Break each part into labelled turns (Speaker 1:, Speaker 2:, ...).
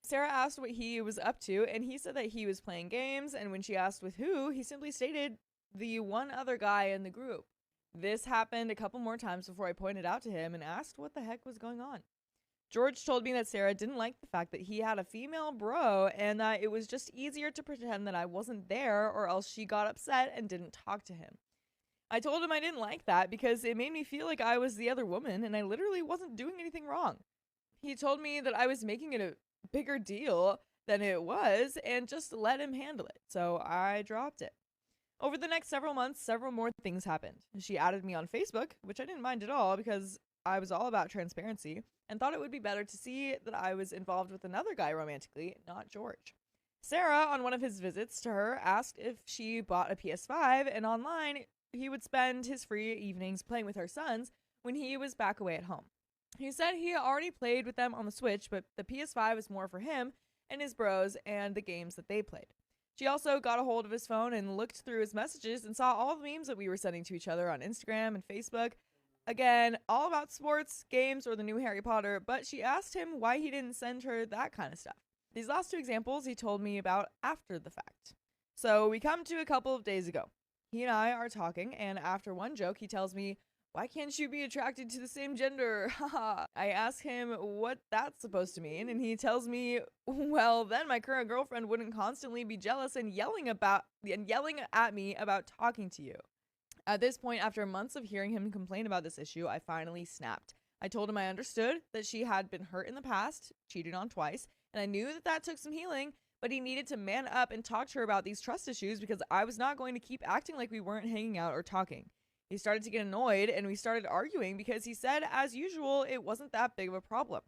Speaker 1: Sarah asked what he was up to, and he said that he was playing games, and when she asked with who, he simply stated the one other guy in the group. This happened a couple more times before I pointed out to him and asked what the heck was going on. George told me that Sarah didn't like the fact that he had a female bro and that it was just easier to pretend that I wasn't there or else she got upset and didn't talk to him. I told him I didn't like that because it made me feel like I was the other woman and I literally wasn't doing anything wrong. He told me that I was making it a bigger deal than it was and just let him handle it, so I dropped it. Over the next several months, several more things happened. She added me on Facebook, which I didn't mind at all because I was all about transparency and thought it would be better to see that I was involved with another guy romantically, not George. Sarah, on one of his visits to her, asked if she bought a PS5, and online, he would spend his free evenings playing with her sons when he was back away at home. He said he already played with them on the Switch, but the PS5 was more for him and his bros and the games that they played. She also got a hold of his phone and looked through his messages and saw all the memes that we were sending to each other on Instagram and Facebook. Again, all about sports, games, or the new Harry Potter, but she asked him why he didn't send her that kind of stuff. These last two examples he told me about after the fact. So we come to a couple of days ago. He and I are talking, and after one joke, he tells me, "Why can't you be attracted to the same gender?" Haha. I ask him what that's supposed to mean, and he tells me, well, then my current girlfriend wouldn't constantly be jealous and yelling at me about talking to you. At this point, after months of hearing him complain about this issue, I finally snapped. I told him I understood that she had been hurt in the past, cheated on twice, and I knew that that took some healing, but he needed to man up and talk to her about these trust issues because I was not going to keep acting like we weren't hanging out or talking. He started to get annoyed and we started arguing because he said, as usual, it wasn't that big of a problem.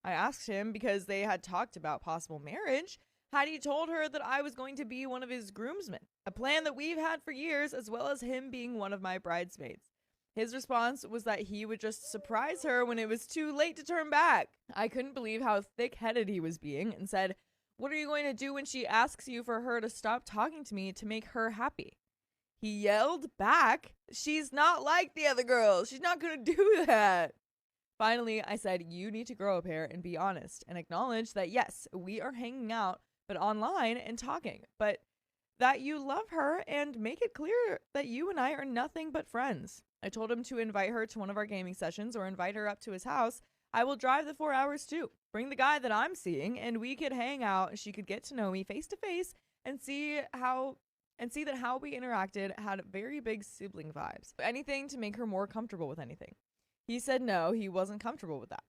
Speaker 1: I asked him, because they had talked about possible marriage, had he told her that I was going to be one of his groomsmen, a plan that we've had for years, as well as him being one of my bridesmaids. His response was that he would just surprise her when it was too late to turn back. I couldn't believe how thick-headed he was being and said, "What are you going to do when she asks you for her to stop talking to me to make her happy?" He yelled back, "She's not like the other girls. She's not going to do that." Finally, I said, "You need to grow up here and be honest and acknowledge that yes, we are hanging out, but online and talking, but that you love her and make it clear that you and I are nothing but friends." I told him to invite her to one of our gaming sessions or invite her up to his house. I will drive the 4 hours too. Bring the guy that I'm seeing and we could hang out. She could get to know me face to face and see that how we interacted had very big sibling vibes. Anything to make her more comfortable with anything. He said no, he wasn't comfortable with that.